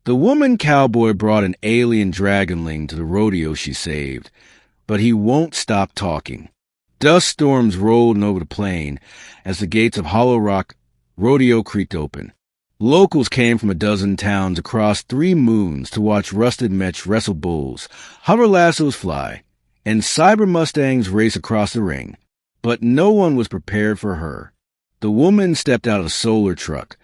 The Woman Cowboy brought an alien dragonling to the rodeo she saved, but he won't stop talking. Dust storms rolled over the plain as the gates of Hollow Rock Rodeo creaked open. Locals came from a dozen towns across 3 moons to watch rusted mech wrestle bulls, hover lassos fly, and cyber mustangs race across the ring. But no one was prepared for her. The woman stepped out of a solar truck,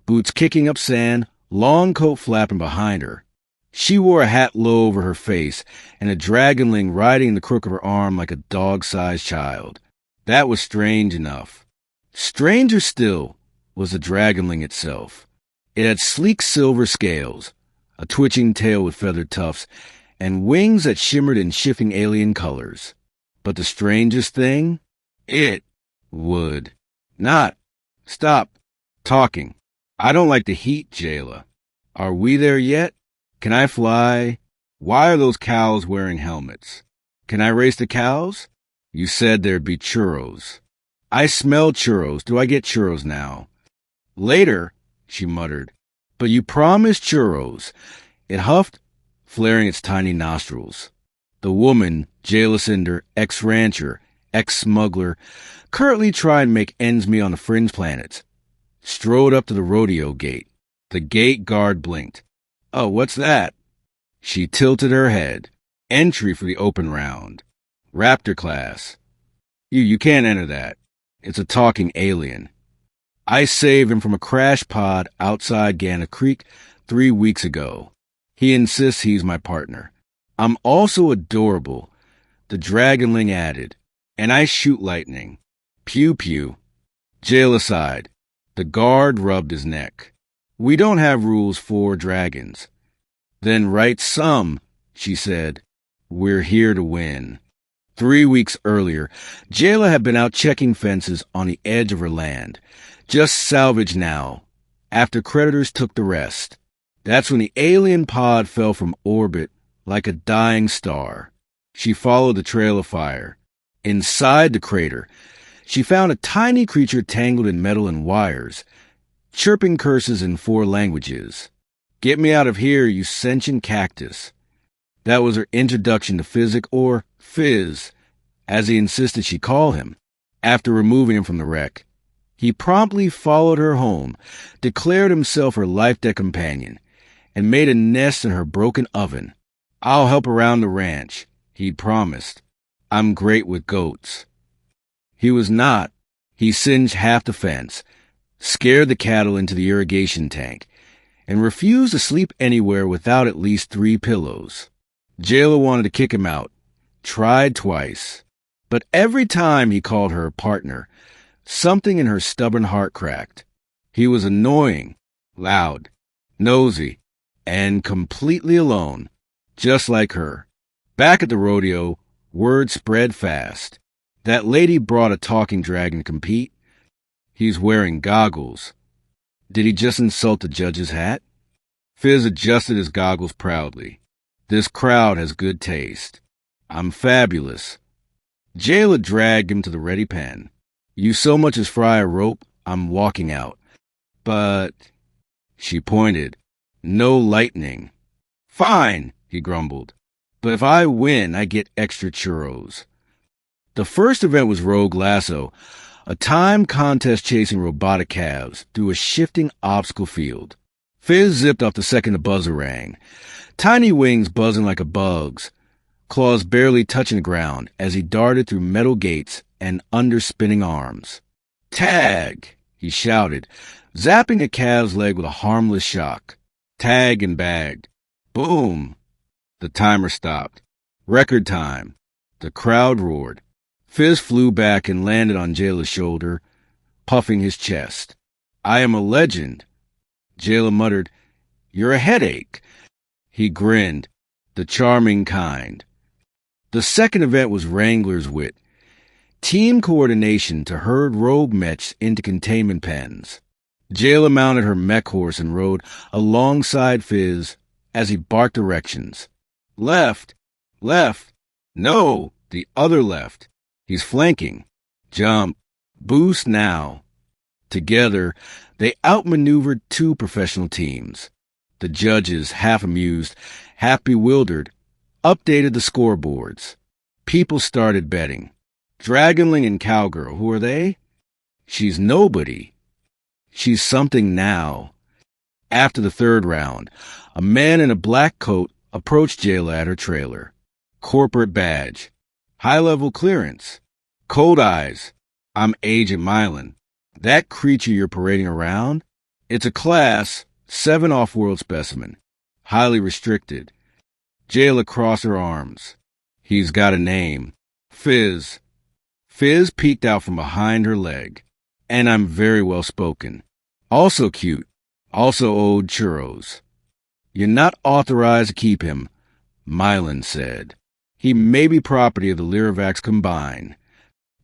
boots kicking up sand, long coat flapping behind her. She wore a hat low over her face and a dragonling riding the crook of her arm like a dog-sized child. That was strange enough. Stranger still was the dragonling itself. It had sleek silver scales, a twitching tail with feathered tufts, and wings that shimmered in shifting alien colors. But the strangest thing? It would not stop talking. I don't like the heat, Jayla. Are we there yet? Can I fly? Why are those cows wearing helmets? Can I race the cows? You said there'd be churros. I smell churros. Do I get churros now? Later, she muttered. But you promised churros. It huffed, flaring its tiny nostrils. The woman, Jayla Cinder, ex-rancher, ex-smuggler, currently trying to make ends meet on the fringe planets, strode up to the rodeo gate. The gate guard blinked. Oh, what's that? She tilted her head. Entry for the open round. Raptor class. You can't enter that. It's a talking alien. I saved him from a crash pod outside Gannett Creek 3 weeks ago. He insists he's my partner. I'm also adorable, the dragonling added, and I shoot lightning. Pew pew. Jayla sighed. The guard rubbed his neck. We don't have rules for dragons. Then write some, she said. We're here to win. 3 weeks earlier, Jayla had been out checking fences on the edge of her land. Just salvage now, after creditors took the rest. That's when the alien pod fell from orbit like a dying star. She followed the trail of fire. Inside the crater, she found a tiny creature tangled in metal and wires, chirping curses in 4 languages. Get me out of here, you sentient cactus. That was her introduction to Physic, or Fizz, as he insisted she call him, after removing him from the wreck. He promptly followed her home, declared himself her life-debt companion, and made a nest in her broken oven. I'll help around the ranch, he'd promised. I'm great with goats. He was not. He singed half the fence, scared the cattle into the irrigation tank, and refused to sleep anywhere without at least 3 pillows. Jayla wanted to kick him out, tried twice, but every time he called her partner, something in her stubborn heart cracked. He was annoying, loud, nosy, and completely alone, just like her. Back at the rodeo, word spread fast. That lady brought a talking dragon to compete. He's wearing goggles. Did he just insult the judge's hat? Fizz adjusted his goggles proudly. This crowd has good taste. I'm fabulous. Jayla dragged him to the ready pen. You so much as fry a rope, I'm walking out. But, she pointed, no lightning. Fine, he grumbled. But if I win, I get extra churros. The first event was Rogue Lasso, a time contest chasing robotic calves through a shifting obstacle field. Fizz zipped off the second the buzzer rang, tiny wings buzzing like a bug's, claws barely touching the ground as he darted through metal gates and under spinning arms. Tag, he shouted, zapping a calf's leg with a harmless shock. Tag and bagged. Boom. The timer stopped. Record time. The crowd roared. Fizz flew back and landed on Jayla's shoulder, puffing his chest. I am a legend. Jayla muttered, You're a headache. He grinned, the charming kind. The second event was Wrangler's Wit. Team coordination to herd rogue mechs into containment pens. Jayla mounted her mech horse and rode alongside Fizz as he barked directions. Left, left, no, the other left. He's flanking. Jump, boost now. Together, they outmaneuvered 2 professional teams. The judges, half amused, half bewildered, updated the scoreboards. People started betting. Dragonling and Cowgirl, who are they? She's nobody. She's something now. After the third round, a man in a black coat approached Jayla at her trailer. Corporate badge. High-level clearance. Cold eyes. I'm Agent Mylan. That creature you're parading around? It's a Class 7 off-world specimen. Highly restricted. Jayla crossed her arms. He's got a name. Fizz. Fizz peeked out from behind her leg. And I'm very well spoken. Also cute. Also owed churros. You're not authorized to keep him, Mylan said. He may be property of the Lyrivax Combine.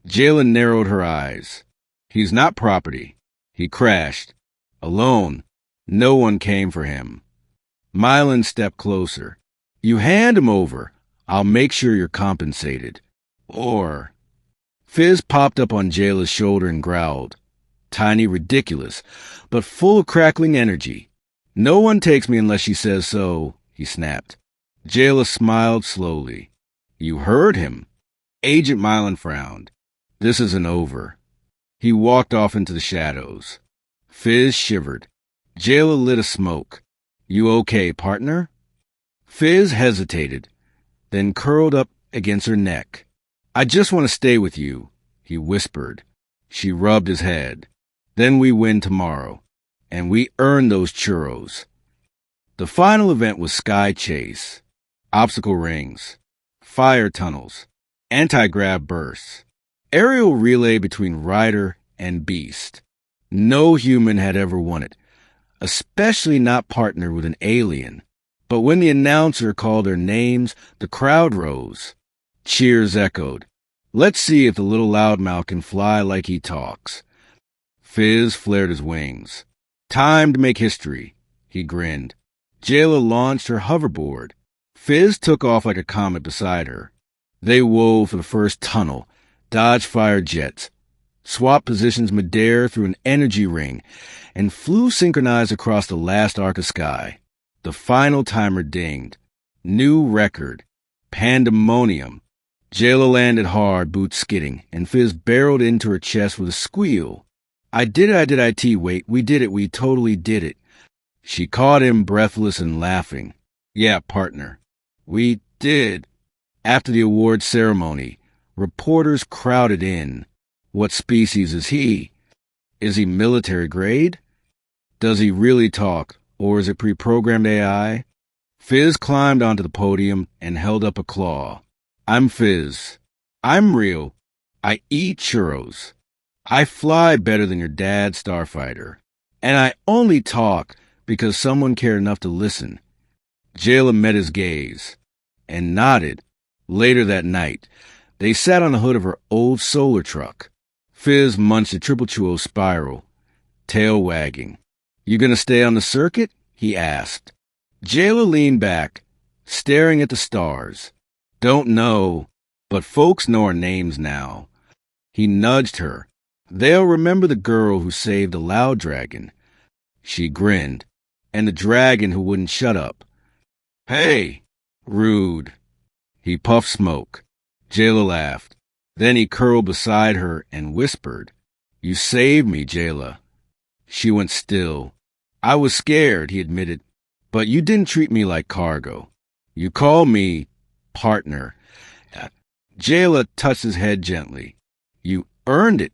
Jayla narrowed her eyes. He's not property. He crashed. Alone. No one came for him. Mylan stepped closer. You hand him over. I'll make sure you're compensated. Or... Fizz popped up on Jayla's shoulder and growled. Tiny, ridiculous, but full of crackling energy. No one takes me unless she says so, he snapped. Jayla smiled slowly. You heard him. Agent Mylan frowned. This isn't over. He walked off into the shadows. Fizz shivered. Jayla lit a smoke. You okay, partner? Fizz hesitated, then curled up against her neck. I just want to stay with you, he whispered. She rubbed his head. Then we win tomorrow, and we earn those churros. The final event was Sky Chase, obstacle rings, fire tunnels, anti-grav bursts, aerial relay between rider and beast. No human had ever won it, especially not partnered with an alien. But when the announcer called their names, the crowd rose. Cheers echoed. Let's see if the little loudmouth can fly like he talks. Fizz flared his wings. Time to make history, he grinned. Jayla launched her hoverboard. Fizz took off like a comet beside her. They wove for the first tunnel, dodged fire jets, swapped positions midair through an energy ring, and flew synchronized across the last arc of sky. The final timer dinged. New record. Pandemonium. Jayla landed hard, boots skidding, and Fizz barreled into her chest with a squeal. I did it, wait, we did it, we totally did it. She caught him breathless and laughing. Yeah, partner. We did. After the awards ceremony, reporters crowded in. What species is he? Is he military grade? Does he really talk, or is it pre-programmed AI? Fizz climbed onto the podium and held up a claw. I'm Fizz. I'm real. I eat churros. I fly better than your dad's starfighter. And I only talk because someone cared enough to listen. Jayla met his gaze and nodded. Later that night, they sat on the hood of her old solar truck. Fizz munched a triple chuo spiral, tail wagging. You gonna stay on the circuit? He asked. Jayla leaned back, staring at the stars. Don't know, but folks know our names now. He nudged her. They'll remember the girl who saved the loud dragon. She grinned. And the dragon who wouldn't shut up. Hey! Rude. He puffed smoke. Jayla laughed. Then he curled beside her and whispered, You saved me, Jayla. She went still. I was scared, he admitted, but you didn't treat me like cargo. You called me partner. Jayla touched his head gently. You earned it,